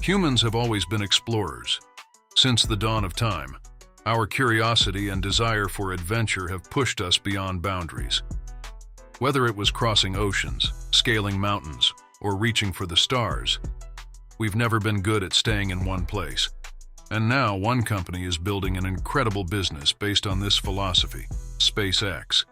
Humans have always been explorers. Since the dawn of time, our curiosity and desire for adventure have pushed us beyond boundaries. Whether it was crossing oceans, scaling mountains, or reaching for the stars, we've never been good at staying in one place. And now one company is building an incredible business based on this philosophy, SpaceX.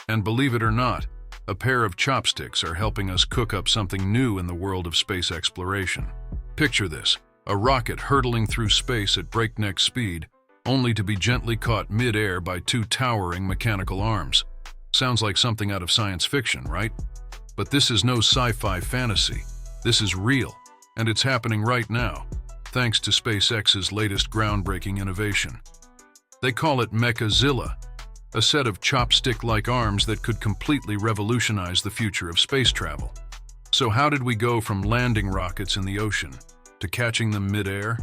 And believe it or not, a pair of chopsticks are helping us cook up something new in the world of space exploration. Picture this, a rocket hurtling through space at breakneck speed, only to be gently caught mid-air by two towering mechanical arms. Sounds like something out of science fiction, right? But this is no sci-fi fantasy. This is real, and it's happening right now, thanks to SpaceX's latest groundbreaking innovation. They call it Mechazilla, a set of chopstick-like arms that could completely revolutionize the future of space travel. So how did we go from landing rockets in the ocean to catching them mid-air?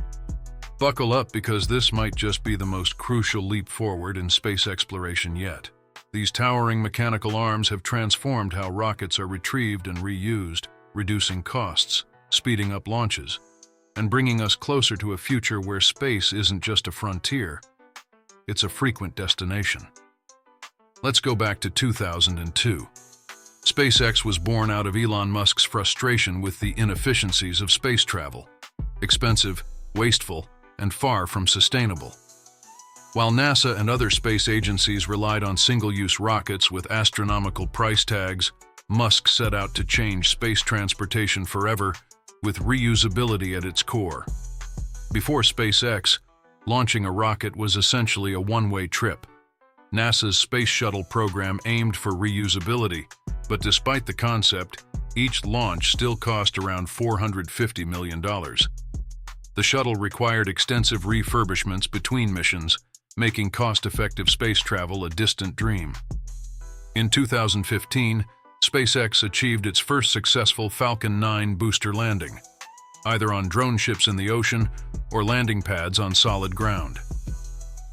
Buckle up, because this might just be the most crucial leap forward in space exploration yet. These towering mechanical arms have transformed how rockets are retrieved and reused, reducing costs, speeding up launches, and bringing us closer to a future where space isn't just a frontier, it's a frequent destination. Let's go back to 2002. SpaceX was born out of Elon Musk's frustration with the inefficiencies of space travel. Expensive, wasteful, and far from sustainable. While NASA and other space agencies relied on single-use rockets with astronomical price tags, Musk set out to change space transportation forever with reusability at its core. Before SpaceX, launching a rocket was essentially a one-way trip. NASA's Space Shuttle program aimed for reusability, but despite the concept, each launch still cost around $450 million. The shuttle required extensive refurbishments between missions, making cost-effective space travel a distant dream. In 2015, SpaceX achieved its first successful Falcon 9 booster landing, either on drone ships in the ocean or landing pads on solid ground.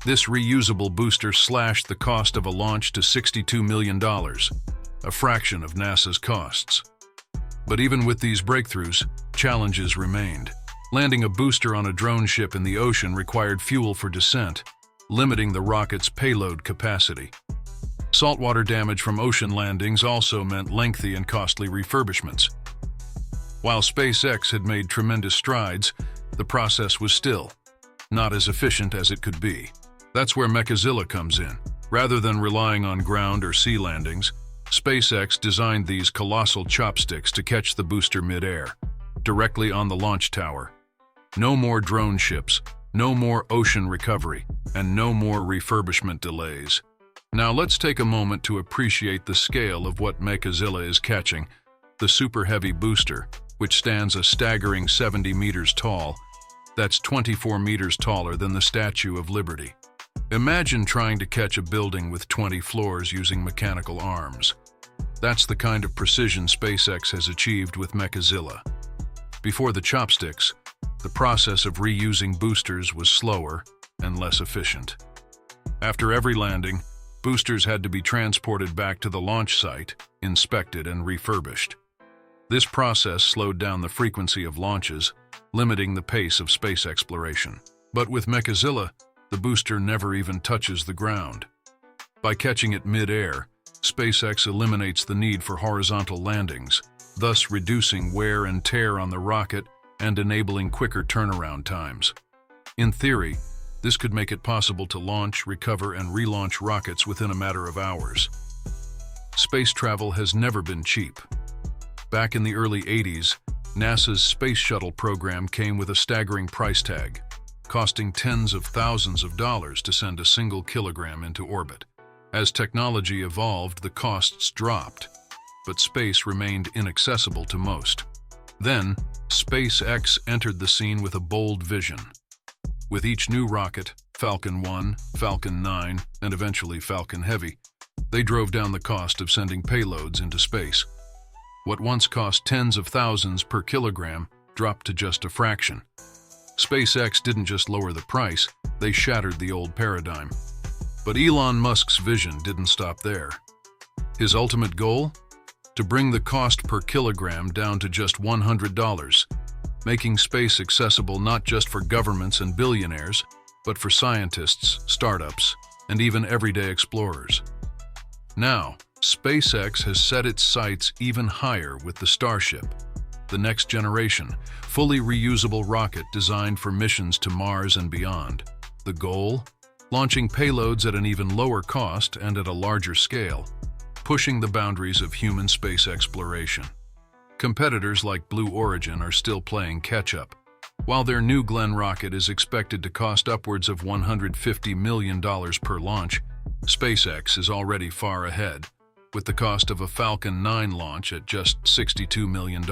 This reusable booster slashed the cost of a launch to $62 million, a fraction of NASA's costs. But even with these breakthroughs, challenges remained. Landing a booster on a drone ship in the ocean required fuel for descent, limiting the rocket's payload capacity. Saltwater damage from ocean landings also meant lengthy and costly refurbishments. While SpaceX had made tremendous strides, the process was still not as efficient as it could be. That's where Mechazilla comes in. Rather than relying on ground or sea landings, SpaceX designed these colossal chopsticks to catch the booster mid-air, directly on the launch tower. No more drone ships, no more ocean recovery, and no more refurbishment delays. Now let's take a moment to appreciate the scale of what Mechazilla is catching. The super heavy booster, which stands a staggering 70 meters tall, that's 24 meters taller than the Statue of Liberty. Imagine trying to catch a building with 20 floors using mechanical arms. That's the kind of precision SpaceX has achieved with Mechazilla. Before the chopsticks, the process of reusing boosters was slower and less efficient. After every landing, boosters had to be transported back to the launch site, inspected and refurbished. This process slowed down the frequency of launches, limiting the pace of space exploration. But with Mechazilla, the booster never even touches the ground. By catching it mid-air, SpaceX eliminates the need for horizontal landings, thus reducing wear and tear on the rocket and enabling quicker turnaround times. In theory, this could make it possible to launch, recover, and relaunch rockets within a matter of hours. Space travel has never been cheap. Back in the early 80s, NASA's Space Shuttle program came with a staggering price tag, costing tens of thousands of dollars to send a single kilogram into orbit. As technology evolved, the costs dropped, but space remained inaccessible to most. Then, SpaceX entered the scene with a bold vision. With each new rocket, Falcon 1, Falcon 9, and eventually Falcon Heavy, they drove down the cost of sending payloads into space. What once cost tens of thousands per kilogram dropped to just a fraction. SpaceX didn't just lower the price, they shattered the old paradigm. But Elon Musk's vision didn't stop there. His ultimate goal? To bring the cost per kilogram down to just $100. making space accessible not just for governments and billionaires, but for scientists, startups, and even everyday explorers. Now, SpaceX has set its sights even higher with the Starship, the next generation, fully reusable rocket designed for missions to Mars and beyond. The goal? Launching payloads at an even lower cost and at a larger scale, pushing the boundaries of human space exploration. Competitors like Blue Origin are still playing catch-up. While their New Glenn rocket is expected to cost upwards of $150 million per launch, SpaceX is already far ahead, with the cost of a Falcon 9 launch at just $62 million.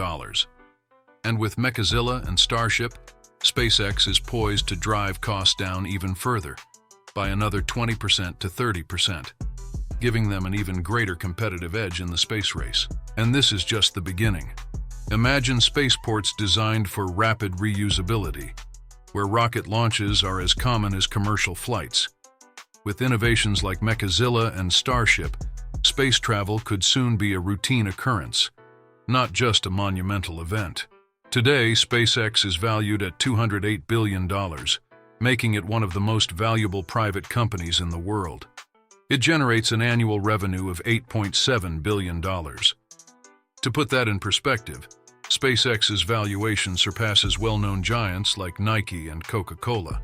And with Mechazilla and Starship, SpaceX is poised to drive costs down even further, by another 20% to 30%, giving them an even greater competitive edge in the space race. And this is just the beginning. Imagine spaceports designed for rapid reusability, where rocket launches are as common as commercial flights. With innovations like Mechazilla and Starship, space travel could soon be a routine occurrence, not just a monumental event. Today, SpaceX is valued at $208 billion, making it one of the most valuable private companies in the world. It generates an annual revenue of $8.7 billion. To put that in perspective, SpaceX's valuation surpasses well-known giants like Nike and Coca-Cola.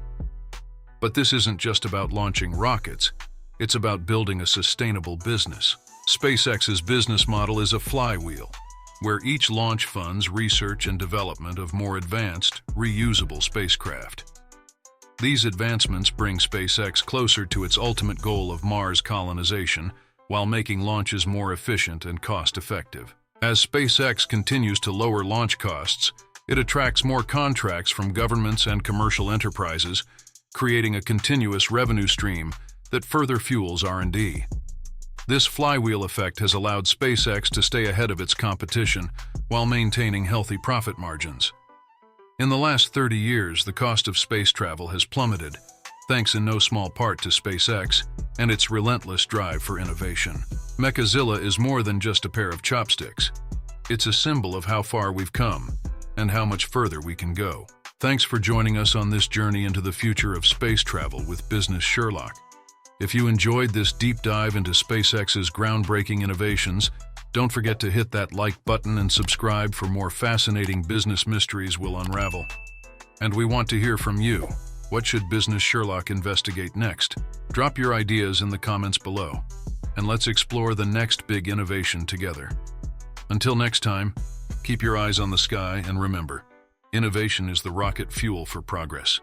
But this isn't just about launching rockets, it's about building a sustainable business. SpaceX's business model is a flywheel, where each launch funds research and development of more advanced, reusable spacecraft. These advancements bring SpaceX closer to its ultimate goal of Mars colonization, while making launches more efficient and cost-effective. As SpaceX continues to lower launch costs, it attracts more contracts from governments and commercial enterprises, creating a continuous revenue stream that further fuels R&D. This flywheel effect has allowed SpaceX to stay ahead of its competition while maintaining healthy profit margins. In the last 30 years, the cost of space travel has plummeted, thanks in no small part to SpaceX and its relentless drive for innovation. Mechazilla is more than just a pair of chopsticks. It's a symbol of how far we've come and how much further we can go. Thanks for joining us on this journey into the future of space travel with Business Sherlock. If you enjoyed this deep dive into SpaceX's groundbreaking innovations, don't forget to hit that like button and subscribe for more fascinating business mysteries we'll unravel. And we want to hear from you. What should Business Sherlock investigate next? Drop your ideas in the comments below, and let's explore the next big innovation together. Until next time, keep your eyes on the sky and remember, innovation is the rocket fuel for progress.